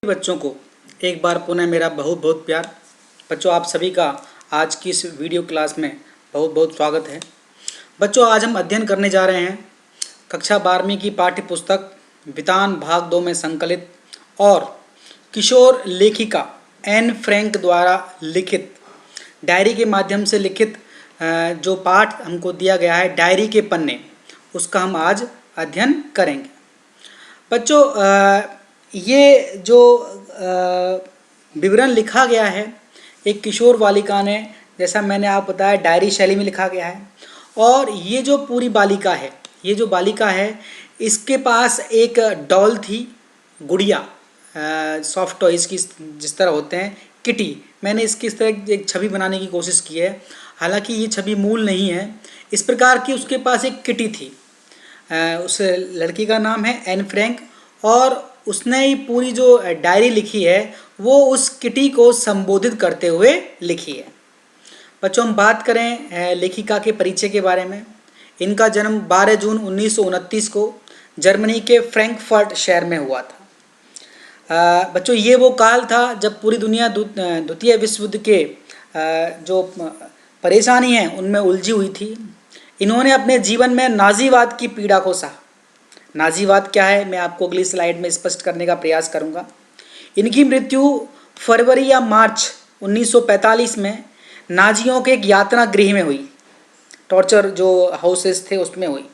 बच्चों को एक बार पुनः मेरा बहुत बहुत प्यार। बच्चों, आप सभी का आज की इस वीडियो क्लास में बहुत बहुत स्वागत है। बच्चों, आज हम अध्ययन करने जा रहे हैं कक्षा 12वीं की पाठ्य पुस्तक वितान भाग 2 में संकलित और किशोर लेखिका एन फ्रैंक द्वारा लिखित डायरी के माध्यम से लिखित जो पाठ हमको दिया गया है डायरी के पन्ने, उसका हम आज अध्ययन करेंगे। बच्चों, ये जो विवरण लिखा गया है एक किशोर बालिका ने, जैसा मैंने आप बताया, डायरी शैली में लिखा गया है। और ये जो पूरी बालिका है, ये जो बालिका है, इसके पास एक डॉल थी, गुड़िया, सॉफ्ट टॉयज़ की जिस तरह होते हैं, किटी। मैंने इसकी इस तरह एक छवि बनाने की कोशिश की है, हालांकि ये छवि मूल नहीं है। इस प्रकार की उसके पास एक किटी थी। उस लड़की का नाम है एन फ्रैंक और उसने ही पूरी जो डायरी लिखी है वो उस किटी को संबोधित करते हुए लिखी है। बच्चों, हम बात करें लेखिका के परिचय के बारे में। इनका जन्म 12 जून 1929 को जर्मनी के फ्रैंकफर्ट शहर में हुआ था। बच्चों, ये वो काल था जब पूरी दुनिया द्वितीय विश्व युद्ध के जो परेशानी है उनमें उलझी हुई थी। इन्होंने अपने जीवन में नाजीवाद की पीड़ा को सहा। नाजीवाद क्या है, मैं आपको अगली स्लाइड में स्पष्ट करने का प्रयास करूंगा। इनकी मृत्यु फरवरी या मार्च 1945 में नाजियों के एक यातना गृह में हुई, टॉर्चर जो हाउसेस थे उसमें हुई।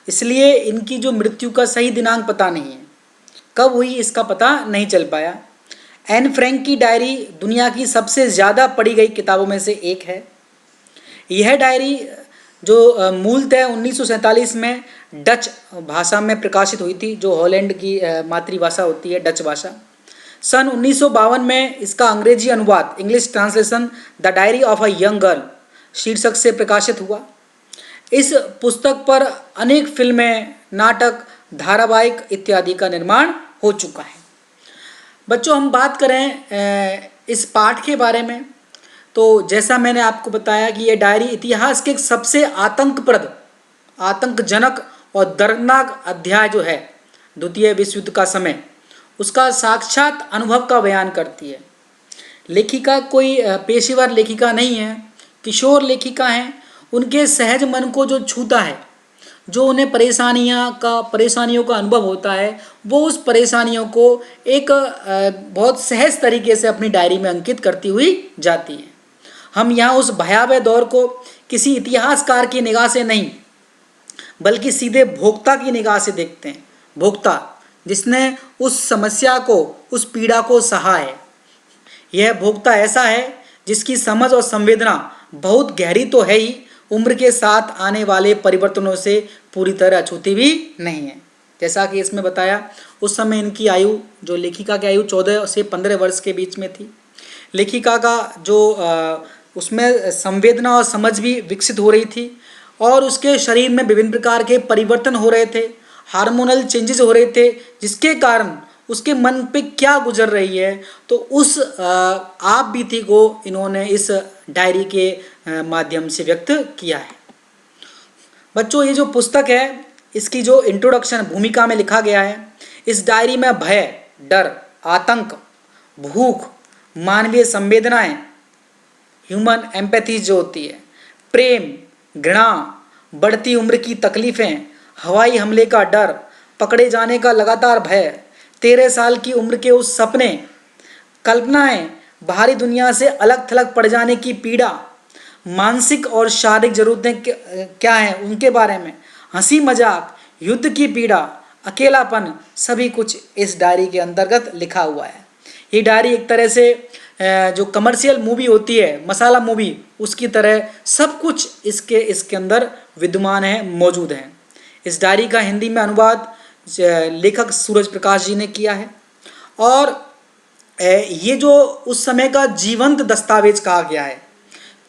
इसलिए इनकी जो मृत्यु का सही दिनांक पता नहीं है, कब हुई इसका पता नहीं चल पाया। एन फ्रैंक की डायरी दुनिया की सबसे ज़्यादा पढ़ी गई किताबों में से एक है। यह डायरी जो मूलतः 1947 में डच भाषा में प्रकाशित हुई थी, जो हॉलैंड की मातृभाषा होती है, डच भाषा। सन 1952 में इसका अंग्रेजी अनुवाद, English translation the diary of a young girl शीर्षक से प्रकाशित हुआ। इस पुस्तक पर अनेक फिल्में, नाटक, धारावाहिक इत्यादि का निर्माण हो चुका है। बच्चों, हम बात करें इस पाठ के बारे में, तो जैसा मैंने आपको बताया कि यह डायरी इतिहास के सबसे आतंकप्रद, आतंकजनक और दर्दनाक अध्याय जो है द्वितीय विश्व युद्ध का समय, उसका साक्षात अनुभव का बयान करती है। लेखिका कोई पेशेवर लेखिका नहीं है, किशोर लेखिका हैं। उनके सहज मन को जो छूता है, जो उन्हें परेशानियों का अनुभव होता है, वो उस परेशानियों को एक बहुत सहज तरीके से अपनी डायरी में अंकित करती हुई जाती है। हम यहाँ उस भयावह दौर को किसी इतिहासकार की निगाह से नहीं, बल्कि सीधे भोक्ता की निगाह से देखते हैं। भोक्ता जिसने उस समस्या को, उस पीड़ा को सहा है। यह भोक्ता ऐसा है जिसकी समझ और संवेदना बहुत गहरी तो है ही, उम्र के साथ आने वाले परिवर्तनों से पूरी तरह अछूती भी नहीं है। जैसा कि इसमें बताया, उस समय इनकी आयु, जो लेखिका की आयु 14 से 15 वर्ष के बीच में थी। लेखिका का जो उसमें संवेदना और समझ भी विकसित हो रही थी और उसके शरीर में विभिन्न प्रकार के परिवर्तन हो रहे थे, हार्मोनल चेंजेस हो रहे थे, जिसके कारण उसके मन पे क्या गुजर रही है, तो उस आप बीती को इन्होंने इस डायरी के माध्यम से व्यक्त किया है। बच्चों, ये जो पुस्तक है, इसकी जो इंट्रोडक्शन भूमिका में लिखा गया है, इस डायरी में भय, डर, आतंक, भूख, मानवीय संवेदनाएं, ह्यूमन एम्पैथी जो होती है, प्रेम, घृणा, बढ़ती उम्र की तकलीफ़ें, हवाई हमले का डर, पकड़े जाने का लगातार भय, 13 साल की उम्र के उस सपने, कल्पनाएं, बाहरी दुनिया से अलग थलग पड़ जाने की पीड़ा, मानसिक और शारीरिक ज़रूरतें क्या हैं उनके बारे में, हंसी मजाक, युद्ध की पीड़ा, अकेलापन, सभी कुछ इस डायरी के अंतर्गत लिखा हुआ है। ये डायरी एक तरह से जो कमर्शियल मूवी होती है, मसाला मूवी, उसकी तरह सब कुछ इसके अंदर विद्यमान है, मौजूद है। इस डायरी का हिंदी में अनुवाद लेखक सूरज प्रकाश जी ने किया है और ये जो उस समय का जीवंत दस्तावेज कहा गया है।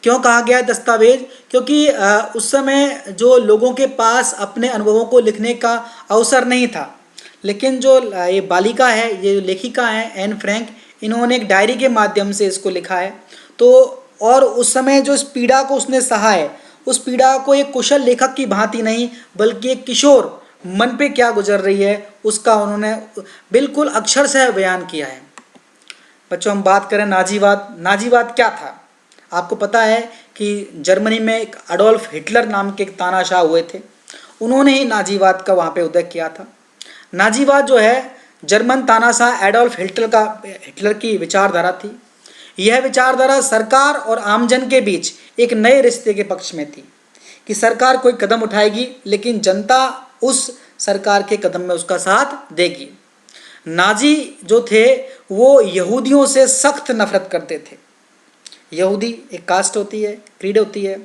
क्यों कहा गया है दस्तावेज? क्योंकि उस समय जो लोगों के पास अपने अनुभवों को लिखने का अवसर नहीं था, लेकिन जो ये बालिका है, ये लेखिका है एन फ्रैंक, इन्होंने एक डायरी के माध्यम से इसको लिखा है। तो और उस समय जो इस पीड़ा को उसने सहा है, उस पीड़ा को एक कुशल लेखक की भांति नहीं, बल्कि एक किशोर मन पे क्या गुजर रही है उसका उन्होंने बिल्कुल अक्षर से बयान किया है। बच्चों हम बात करें नाजीवाद। नाजीवाद क्या था? आपको पता है कि जर्मनी में एक अडोल्फ हिटलर नाम के एक तानाशाह हुए थे, उन्होंने ही नाजीवाद का वहाँ पे उदय किया था। नाजीवाद जो है जर्मन तानाशाह एडोल्फ हिटलर की विचारधारा थी। यह विचारधारा सरकार और आमजन के बीच एक नए रिश्ते के पक्ष में थी कि सरकार कोई कदम उठाएगी लेकिन जनता उस सरकार के कदम में उसका साथ देगी। नाजी जो थे वो यहूदियों से सख्त नफरत करते थे। यहूदी एक कास्ट होती है, क्रीड होती है,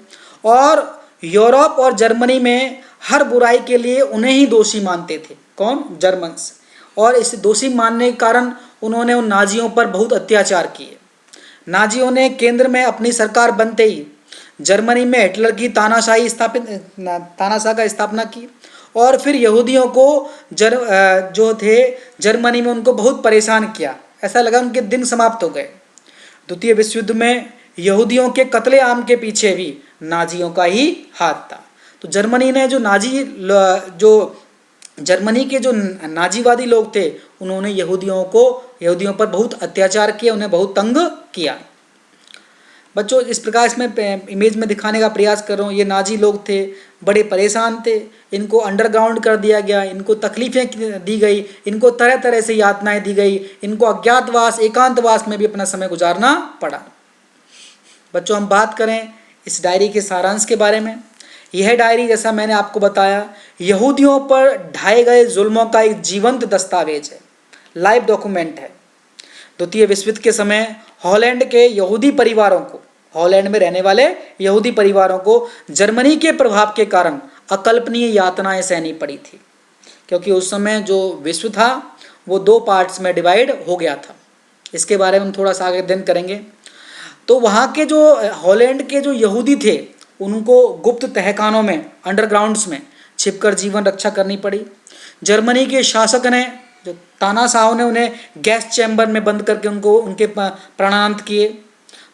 और यूरोप और जर्मनी में हर बुराई के लिए उन्हें ही दोषी मानते थे। कौन? जर्मन्स। और इस दोषी मानने के कारण उन्होंने उन नाजियों पर बहुत अत्याचार किए। नाजियों ने केंद्र में अपनी सरकार बनते ही जर्मनी में हिटलर की तानाशाह का स्थापना की, और फिर यहूदियों को जो थे जर्मनी में उनको बहुत परेशान किया। ऐसा लगा उनके दिन समाप्त हो गए। द्वितीय विश्व युद्ध में यहूदियों के कत्लेआम के पीछे भी नाजियों का ही हाथ था। तो जर्मनी ने जर्मनी के जो नाजीवादी लोग थे उन्होंने यहूदियों पर बहुत अत्याचार किया, उन्हें बहुत तंग किया। बच्चों इस प्रकार इसमें इमेज में दिखाने का प्रयास कर रहा हूँ। ये नाजी लोग थे, बड़े परेशान थे, इनको अंडरग्राउंड कर दिया गया, इनको तकलीफ़ें दी गई, इनको तरह तरह से यातनाएं दी गई, इनको अज्ञातवास एकांतवास में भी अपना समय गुजारना पड़ा। बच्चों हम बात करें इस डायरी के सारांश के बारे में। यह डायरी जैसा मैंने आपको बताया यहूदियों पर ढाए गए जुल्मों का एक जीवंत दस्तावेज है, लाइव डॉक्यूमेंट है। द्वितीय विश्व युद्ध के समय हॉलैंड के यहूदी परिवारों को, हॉलैंड में रहने वाले यहूदी परिवारों को जर्मनी के प्रभाव के कारण अकल्पनीय यातनाएं सहनी पड़ी थी, क्योंकि उस समय जो विश्व था वो दो पार्ट्स में डिवाइड हो गया था। इसके बारे में हम थोड़ा सा आगे अध्ययन करेंगे। तो वहाँ के जो हॉलैंड के जो यहूदी थे उनको गुप्त तहखानों में, अंडरग्राउंड्स में छिपकर जीवन रक्षा करनी पड़ी। जर्मनी के शासक ने, जो तानाशाहों ने, उन्हें गैस चैम्बर में बंद करके उनके प्राणांत किए।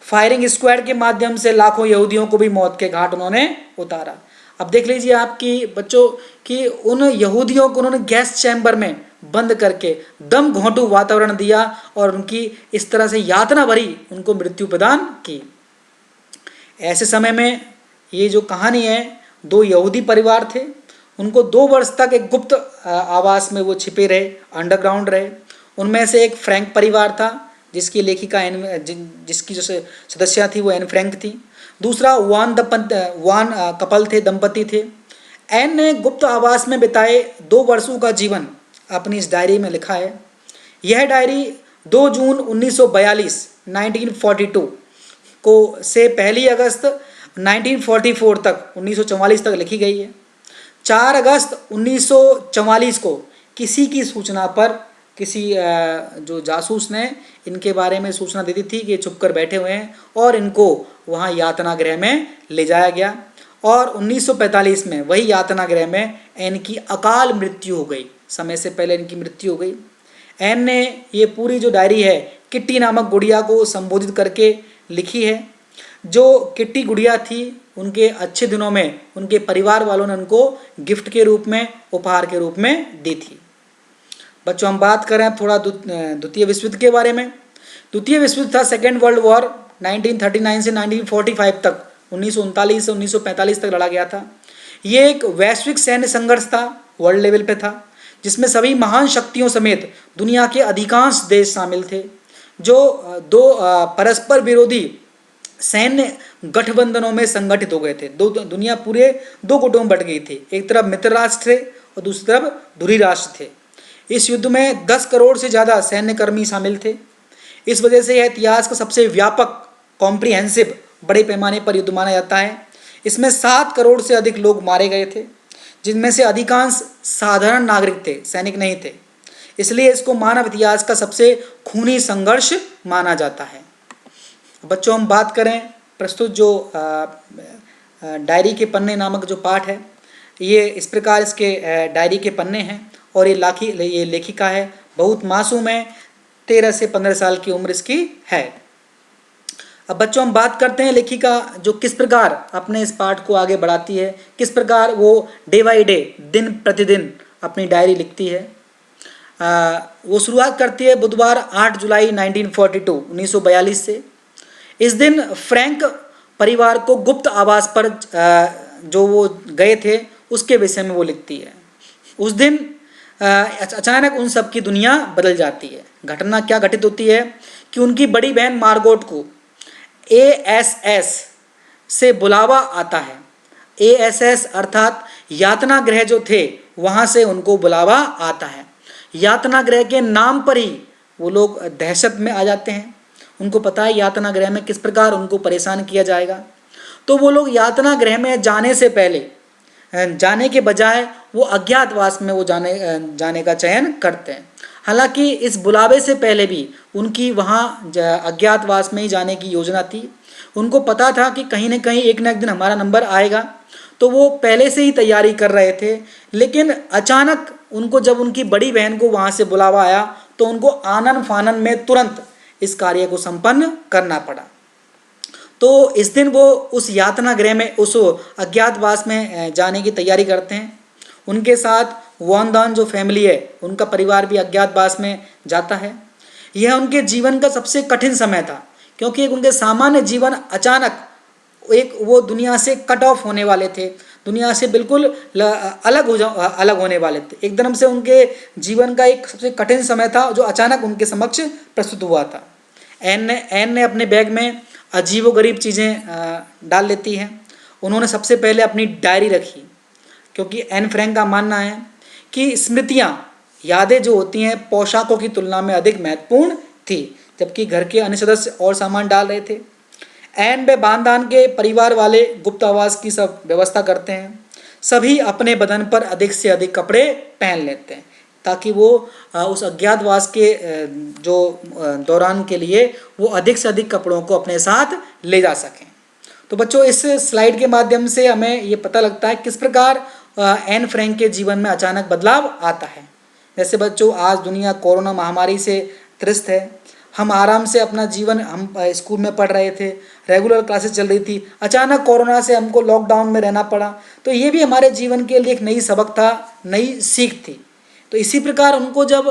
फायरिंग स्क्वाड के माध्यम से लाखों यहूदियों को भी मौत के घाट उन्होंने उतारा। अब देख लीजिए आपकी बच्चों कि उन यहूदियों को उन्होंने गैस चैम्बर में बंद करके दम घोंटू वातावरण दिया और उनकी इस तरह से यातना भरी उनको मृत्यु प्रदान की। ऐसे समय में ये जो कहानी है, दो यहूदी परिवार थे, उनको 2 वर्ष तक एक गुप्त आवास में वो छिपे रहे, अंडरग्राउंड रहे। उनमें से एक फ्रैंक परिवार था जिसकी लेखिका जिसकी जो सदस्य थी वो एन फ्रैंक थी। दूसरा वान कपल थे, दंपति थे। एन ने गुप्त आवास में बिताए 2 वर्षों का जीवन अपनी इस डायरी में लिखा है। यह डायरी 2 जून 1942 को से 1 अगस्त 1944 तक 1944 तक लिखी गई है। 4 अगस्त 1944 को किसी की सूचना पर किसी जो जासूस ने इनके बारे में सूचना दी थी कि छुपकर बैठे हुए हैं, और इनको वहाँ यातना गृह में ले जाया गया। और 1945 में वही यातना गृह में एन की अकाल मृत्यु हो गई, समय से पहले इनकी मृत्यु हो गई। एन ने ये पूरी जो डायरी है किट्टी नामक गुड़िया को संबोधित करके लिखी है। जो किट्टी गुड़िया थी उनके अच्छे दिनों में उनके परिवार वालों ने उनको गिफ्ट के रूप में, उपहार के रूप में दी थी। बच्चों हम बात करें थोड़ा द्वितीय विश्व युद्ध के बारे में। द्वितीय विश्व युद्ध था सेकेंड वर्ल्ड वॉर, 1939 से 1945 तक, 1939 से 1945 तक लड़ा गया था। ये एक वैश्विक सैन्य संघर्ष था, वर्ल्ड लेवल पे था, जिसमें सभी महान शक्तियों समेत दुनिया के अधिकांश देश शामिल थे। जो 2 परस्पर विरोधी सैन्य गठबंधनों में संगठित हो गए थे। दुनिया पूरे 2 गुटों में बट गई थी, एक तरफ मित्र राष्ट्र थे और दूसरी तरफ धुरी राष्ट्र थे। इस युद्ध में 10 करोड़ से ज़्यादा सैन्यकर्मी शामिल थे। इस वजह से यह इतिहास का सबसे व्यापक, कॉम्प्रिहेंसिव, बड़े पैमाने पर युद्ध माना जाता है। इसमें 7 करोड़ से अधिक लोग मारे गए थे, जिनमें से अधिकांश साधारण नागरिक थे, सैनिक नहीं थे। इसलिए इसको मानव इतिहास का सबसे खूनी संघर्ष माना जाता है। बच्चों हम बात करें प्रस्तुत जो डायरी के पन्ने नामक जो पाठ है, ये इस प्रकार इसके डायरी के पन्ने हैं और ये लेखिका है, बहुत मासूम है, 13 से 15 साल की उम्र इसकी है। अब बच्चों हम बात करते हैं लेखिका जो किस प्रकार अपने इस पाठ को आगे बढ़ाती है, किस प्रकार वो डे बाई डे, दिन प्रतिदिन अपनी डायरी लिखती है। वो शुरुआत करती है बुधवार 8 जुलाई 1942 से। इस दिन फ्रैंक परिवार को गुप्त आवास पर जो वो गए थे उसके विषय में वो लिखती है। उस दिन अचानक उन सब की दुनिया बदल जाती है। घटना क्या घटित होती है कि उनकी बड़ी बहन मार्गोट को ASS से बुलावा आता है। ASS अर्थात यातना गृह जो थे वहाँ से उनको बुलावा आता है। यातना गृह के नाम पर ही वो लोग दहशत में आ जाते हैं। उनको पता है यातना गृह में किस प्रकार उनको परेशान किया जाएगा, तो वो लोग यातना गृह में जाने से पहले जाने के बजाय वो अज्ञातवास में वो जाने का चयन करते हैं। हालांकि इस बुलावे से पहले भी उनकी वहाँ अज्ञातवास में ही जाने की योजना थी। उनको पता था कि कहीं न कहीं एक दिन हमारा नंबर आएगा, तो वो पहले से ही तैयारी कर रहे थे। लेकिन अचानक उनको जब उनकी बड़ी बहन को वहाँ से बुलावा आया तो उनको आनन फानन में तुरंत इस कार्य को संपन्न करना पड़ा। तो इस दिन वो उस यातना गृह में, उस अज्ञातवास में जाने की तैयारी करते हैं। उनके साथ वॉन दान जो फैमिली है उनका परिवार भी अज्ञातवास में जाता है। यह उनके जीवन का सबसे कठिन समय था, क्योंकि एक उनके सामान्य जीवन अचानक एक वो दुनिया से कट ऑफ होने वाले थे, दुनिया से बिल्कुल अलग होने वाले थे। एकदम से उनके जीवन का एक सबसे कठिन समय था जो अचानक उनके समक्ष प्रस्तुत हुआ था। एन ने अपने बैग में अजीबोगरीब चीज़ें डाल लेती हैं। उन्होंने सबसे पहले अपनी डायरी रखी, क्योंकि एन फ्रैंक का मानना है कि स्मृतियाँ, यादें जो होती हैं पोशाकों की तुलना में अधिक महत्वपूर्ण थी, जबकि घर के अन्य सदस्य और सामान डाल रहे थे। एन व बानदान के परिवार वाले गुप्त आवास की सब व्यवस्था करते हैं। सभी अपने बदन पर अधिक से अधिक कपड़े पहन लेते हैं ताकि वो उस अज्ञातवास के जो दौरान के लिए वो अधिक से अधिक कपड़ों को अपने साथ ले जा सकें। तो बच्चों, इस स्लाइड के माध्यम से हमें ये पता लगता है किस प्रकार एन फ्रैंक के जीवन में अचानक बदलाव आता है। जैसे बच्चों, आज दुनिया कोरोना महामारी से त्रस्त है। हम आराम से अपना जीवन, हम स्कूल में पढ़ रहे थे, रेगुलर क्लासेस चल रही थी, अचानक कोरोना से हमको लॉकडाउन में रहना पड़ा। तो ये भी हमारे जीवन के लिए एक नई सबक था, नई सीख थी। तो इसी प्रकार उनको जब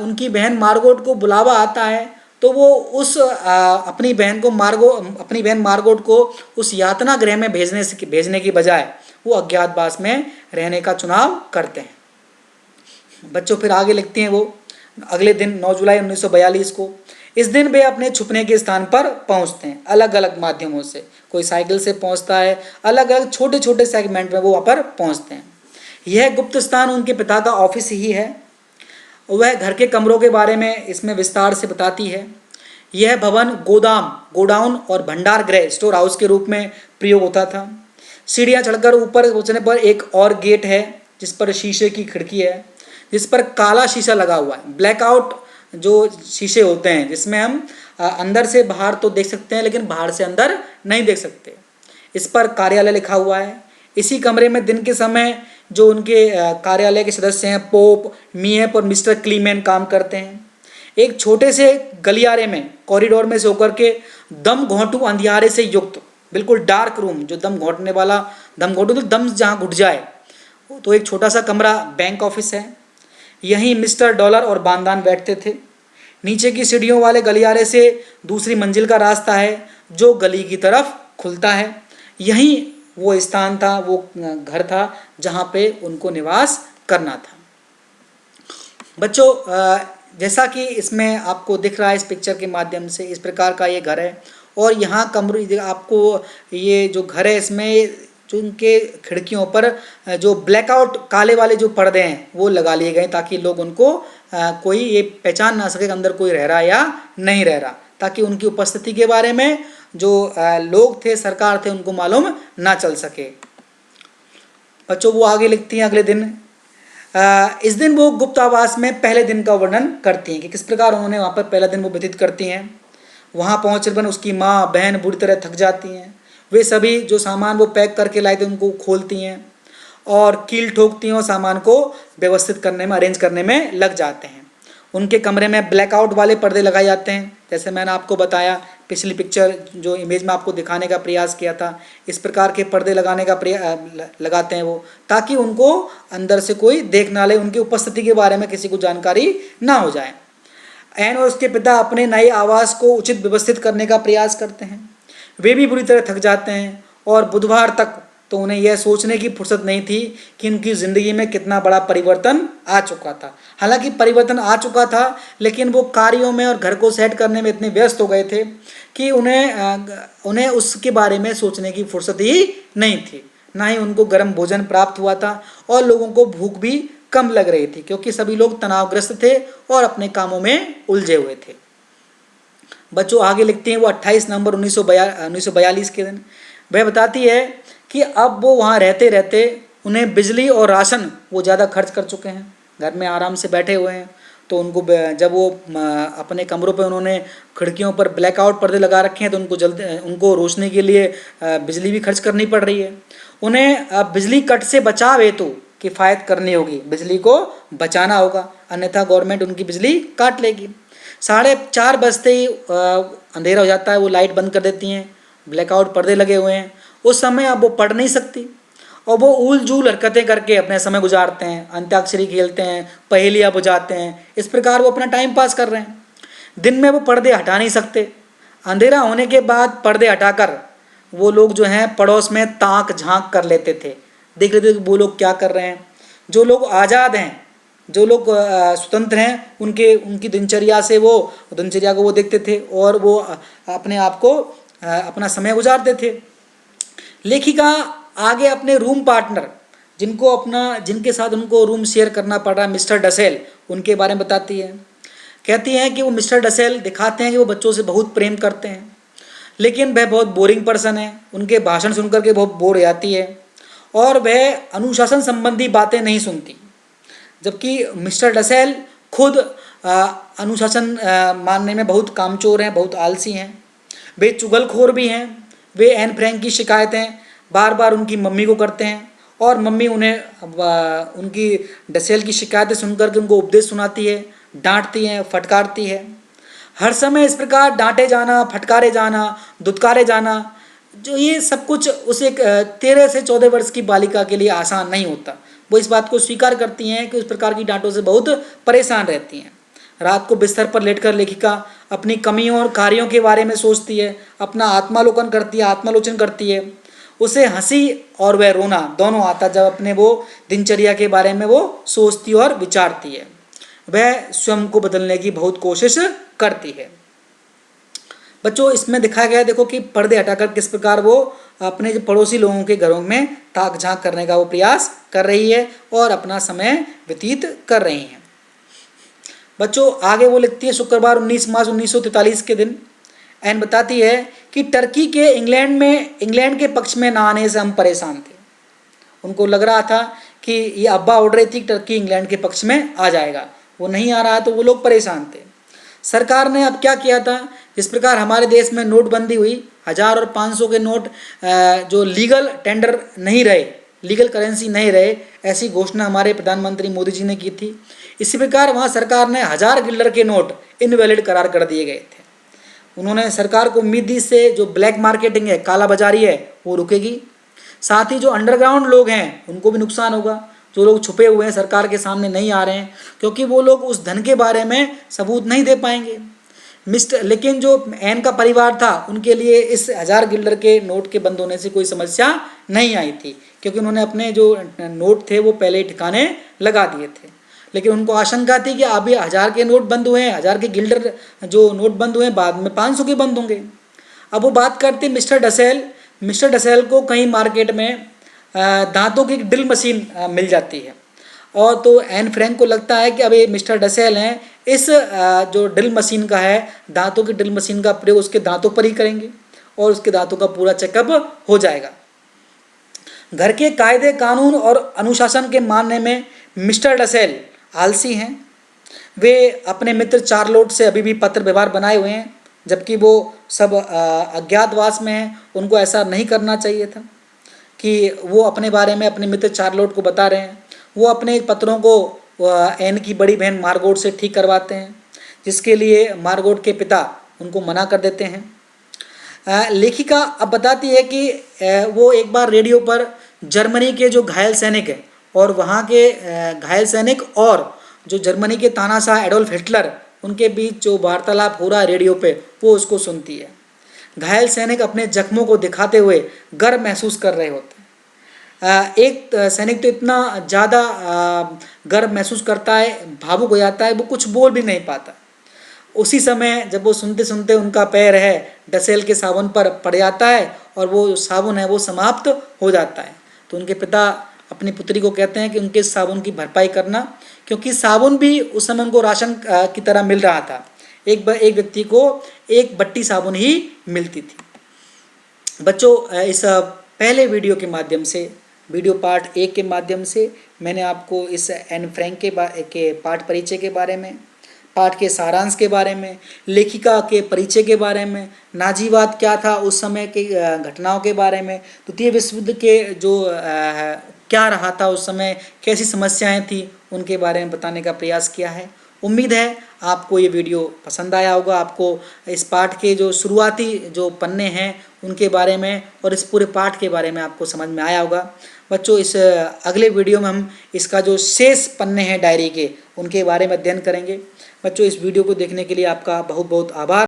उनकी बहन मार्गोट को बुलावा आता है तो वो उस अपनी बहन मार्गोट को उस यातना गृह में भेजने की बजाय वो अज्ञातवास में रहने का चुनाव करते हैं। बच्चों, फिर आगे लिखते हैं वो अगले दिन 9 जुलाई 1942 को। इस दिन वे अपने छुपने के स्थान पर पहुंचते हैं अलग अलग माध्यमों से। कोई साइकिल से पहुंचता है, अलग अलग छोटे छोटे सेगमेंट में वो वहाँ पर पहुंचते हैं। यह गुप्त स्थान उनके पिता का ऑफिस ही है। वह घर के कमरों के बारे में इसमें विस्तार से बताती है। यह भवन गोडाउन और भंडार गृह, स्टोर हाउस के रूप में प्रयोग होता था। सीढ़ियाँ चढ़कर ऊपर पहुँचने पर एक और गेट है जिस पर शीशे की खिड़की है, जिस पर काला शीशा लगा हुआ है। ब्लैकआउट जो शीशे होते हैं जिसमें हम अंदर से बाहर तो देख सकते हैं लेकिन बाहर से अंदर नहीं देख सकते। इस पर कार्यालय लिखा हुआ है। इसी कमरे में दिन के समय जो उनके कार्यालय के सदस्य हैं, पोप, मिएप और मिस्टर क्लीमेन काम करते हैं। एक छोटे से गलियारे में, कॉरिडोर में से होकर के दम घोंटू अंधियारे से युक्त बिल्कुल डार्क रूम, जो दम घोंटने वाला, दम घोंटू तो दम जहाँ घुट जाए, तो एक छोटा सा कमरा बैंक ऑफिस है। यहीं मिस्टर डॉलर और बानदान बैठते थे। नीचे की सीढ़ियों वाले गलियारे से दूसरी मंजिल का रास्ता है जो गली की तरफ खुलता है। यहीं वो स्थान था, वो घर था जहाँ पे उनको निवास करना था। बच्चों, जैसा कि इसमें आपको दिख रहा है इस पिक्चर के माध्यम से, इस प्रकार का ये घर है और यहाँ कमरे, आपको ये जो घर है इसमें जो उनके खिड़कियों पर जो ब्लैकआउट काले वाले जो पर्दे हैं वो लगा लिए गए ताकि लोग उनको कोई ये पहचान ना सके कि अंदर कोई रह रहा या नहीं रह रहा, ताकि उनकी उपस्थिति के बारे में जो लोग थे, सरकार थे, उनको मालूम ना चल सके। बच्चों, वो आगे लिखती हैं अगले दिन। इस दिन वो गुप्त आवास में पहले दिन का वर्णन करती हैं कि किस प्रकार उन्होंने वहाँ पर पहला दिन वो व्यतीत करती हैं। वहाँ पहुँचने पर उसकी माँ बहन बुरी तरह थक जाती हैं। वे सभी जो सामान वो पैक करके लाए थे उनको खोलती हैं और कील ठोकती हैं और सामान को व्यवस्थित करने में, अरेंज करने में लग जाते हैं। उनके कमरे में ब्लैकआउट वाले पर्दे लगाए जाते हैं, जैसे मैंने आपको बताया पिछली पिक्चर जो इमेज में आपको दिखाने का प्रयास किया था। इस प्रकार के पर्दे लगाने का लगाते हैं वो, ताकि उनको अंदर से कोई देख ना ले, उनकी उपस्थिति के बारे में किसी को जानकारी ना हो जाए। एन और उसके पिता अपने नए आवास को उचित व्यवस्थित करने का प्रयास करते हैं। वे भी बुरी तरह थक जाते हैं और बुधवार तक तो उन्हें यह सोचने की फुर्सत नहीं थी कि उनकी ज़िंदगी में कितना बड़ा परिवर्तन आ चुका था। हालांकि परिवर्तन आ चुका था, लेकिन वो कार्यों में और घर को सेट करने में इतने व्यस्त हो गए थे कि उन्हें उसके बारे में सोचने की फुर्सत ही नहीं थी। ना ही उनको गर्म भोजन प्राप्त हुआ था और लोगों को भूख भी कम लग रही थी, क्योंकि सभी लोग तनावग्रस्त थे और अपने कामों में उलझे हुए थे। बच्चों आगे लिखते हैं वो 28 नवंबर 1942 के दिन। वह बताती है कि अब वो वहाँ रहते रहते उन्हें बिजली और राशन वो ज़्यादा खर्च कर चुके हैं। घर में आराम से बैठे हुए हैं, तो उनको जब वो अपने कमरों पे उन्होंने खिड़कियों पर ब्लैकआउट पर्दे लगा रखे हैं, तो उनको रोशनी के लिए बिजली भी खर्च करनी पड़ रही है। उन्हें बिजली कट से बचाव हेतु किफ़ायत करनी होगी, बिजली को बचाना होगा, अन्यथा गवर्नमेंट उनकी बिजली काट लेगी। 4:30 बजते ही अंधेरा हो जाता है, वो लाइट बंद कर देती हैं, ब्लैकआउट पर्दे लगे हुए हैं। उस समय अब वो पढ़ नहीं सकती और वो ऊल जूल हरकतें करके अपने समय गुजारते हैं, अंताक्षरी खेलते हैं, पहेलियाँ बुझाते हैं। इस प्रकार वो अपना टाइम पास कर रहे हैं। दिन में वो पर्दे हटा नहीं सकते। अंधेरा होने के बाद पर्दे हटाकर वो लोग जो हैं पड़ोस में ताक झांक कर लेते थे, देख लेते थे वो लोग क्या कर रहे हैं। जो लोग आज़ाद हैं, जो लोग स्वतंत्र हैं, उनकी दिनचर्या को वो देखते थे और वो अपने आप को अपना समय गुजारते थे। लेखिका आगे अपने रूम पार्टनर जिनके साथ उनको रूम शेयर करना पड़ रहा है, मिस्टर डसेल, उनके बारे में बताती है। कहती हैं कि वो मिस्टर डसेल दिखाते हैं कि वो बच्चों से बहुत प्रेम करते हैं, लेकिन वह बहुत बोरिंग पर्सन है। उनके भाषण सुनकर के बहुत बोर हो जाती है और वह अनुशासन संबंधी बातें नहीं सुनती, जबकि मिस्टर डसेल खुद अनुशासन मानने में बहुत कामचोर हैं, बहुत आलसी हैं। वे चुगलखोर भी हैं। वे एन फ्रैंक की शिकायतें बार बार उनकी मम्मी को करते हैं और मम्मी उन्हें उनकी डसेल की शिकायतें सुनकर के उनको उपदेश सुनाती है, डांटती है, फटकारती है। हर समय इस प्रकार डांटे जाना, फटकारे जाना, दुत्कारे जाना, जो ये सब कुछ उस एक 13 से 14 वर्ष की बालिका के लिए आसान नहीं होता। वो इस बात को स्वीकार करती हैं कि उस प्रकार की डांटों से बहुत परेशान रहती हैं। रात को बिस्तर पर लेटकर लेखिका अपनी कमियों और कार्यों के बारे में सोचती है, अपना आत्मालोचन करती है। उसे हंसी और वह रोना दोनों आता जब अपने वो दिनचर्या के बारे में वो सोचती और विचारती है। वह स्वयं को बदलने की बहुत कोशिश करती है। बच्चों इसमें दिखाया गया देखो कि पर्दे हटाकर किस प्रकार वो अपने जो पड़ोसी लोगों के घरों में ताक झांक करने का वो प्रयास कर रही है और अपना समय व्यतीत कर रही हैं। बच्चों आगे वो लिखती है शुक्रवार 19 मार्च 1943 के दिन। एन बताती है कि टर्की के इंग्लैंड के पक्ष में ना आने से हम परेशान थे। उनको लग रहा था कि ये अब्बा उड़ रही थी टर्की इंग्लैंड के पक्ष में आ जाएगा, वो नहीं आ रहा है तो वो लोग परेशान थे। सरकार ने अब क्या किया था, जिस प्रकार हमारे देश में नोटबंदी हुई, 1000 और 500 के नोट जो लीगल टेंडर नहीं रहे, लीगल करेंसी नहीं रहे, ऐसी घोषणा हमारे प्रधानमंत्री मोदी जी ने की थी। इसी प्रकार वहाँ सरकार ने 1000 गिल्डर के नोट इनवैलिड करार कर दिए गए थे। उन्होंने सरकार को उम्मीद दी से जो ब्लैक मार्केटिंग है, काला बाजारी है, वो रुकेगी। साथ ही जो अंडरग्राउंड लोग हैं उनको भी नुकसान होगा। जो लोग छुपे हुए हैं, सरकार के सामने नहीं आ रहे हैं, क्योंकि वो लोग उस धन के बारे में सबूत नहीं दे पाएंगे। लेकिन जो एन का परिवार था उनके लिए इस 1000 गिल्डर के नोट के बंद होने से कोई समस्या नहीं आई थी, क्योंकि उन्होंने अपने जो नोट थे वो पहले ही ठिकाने लगा दिए थे। लेकिन उनको आशंका थी कि अभी 1000 के नोट बंद हुए हैं, 1000 के गिल्डर जो नोट बंद हुए हैं, बाद में 500 के बंद होंगे। अब वो बात करते मिस्टर डसेल को कहीं मार्केट में दांतों की ड्रिल मशीन मिल जाती है, और तो एन फ्रैंक को लगता है कि अब ये मिस्टर डसेल हैं, इस जो ड्रिल मशीन का है, दांतों की ड्रिल मशीन का प्रयोग उसके दांतों पर ही करेंगे और उसके दांतों का पूरा चेकअप हो जाएगा। घर के कायदे कानून और अनुशासन के मानने में मिस्टर डसेल आलसी हैं। वे अपने मित्र चार्लोट से अभी भी पत्र व्यवहार बनाए हुए हैं, जबकि वो सब अज्ञातवास में हैं। उनको ऐसा नहीं करना चाहिए था कि वो अपने बारे में अपने मित्र चार्लोट को बता रहे हैं। वो अपने पत्रों को एन की बड़ी बहन मार्गोट से ठीक करवाते हैं, जिसके लिए मार्गोट के पिता उनको मना कर देते हैं। लेखिका अब बताती है कि वो एक बार रेडियो पर जर्मनी के जो घायल सैनिक हैं और वहाँ के घायल सैनिक और जो जर्मनी के तानाशाह एडोल्फ हिटलर उनके बीच जो वार्तालाप हो रहा है रेडियो पे, वो उसको सुनती है। घायल सैनिक अपने जख्मों को दिखाते हुए गर्व महसूस कर रहे होते हैं। एक सैनिक तो इतना ज़्यादा गर्व महसूस करता है, भावुक हो जाता है, वो कुछ बोल भी नहीं पाता। उसी समय जब वो सुनते सुनते उनका पैर है डसेल के साबुन पर पड़ जाता है और वो साबुन है वो समाप्त हो जाता है। तो उनके पिता अपनी पुत्री को कहते हैं कि उनके साबुन की भरपाई करना, क्योंकि साबुन भी उस समय उनको राशन की तरह मिल रहा था। एक व्यक्ति को एक बट्टी साबुन ही मिलती थी। बच्चों, इस पहले वीडियो के माध्यम से, वीडियो पार्ट 1 के माध्यम से मैंने आपको इस एन फ्रैंक के पाठ परिचय के बारे में, पाठ के सारांश के बारे में, लेखिका के परिचय के बारे में, नाजीवाद क्या था उस समय की घटनाओं के बारे में, द्वितीय विश्व युद्ध के जो क्या रहा था उस समय, कैसी समस्याएं थी, उनके बारे में बताने का प्रयास किया है। उम्मीद है आपको ये वीडियो पसंद आया होगा। आपको इस पाठ के जो शुरुआती जो पन्ने हैं उनके बारे में और इस पूरे पाठ के बारे में आपको समझ में आया होगा। बच्चों, इस अगले वीडियो में हम इसका जो शेष पन्ने हैं डायरी के, उनके बारे में अध्ययन करेंगे। बच्चों, इस वीडियो को देखने के लिए आपका बहुत बहुत आभार।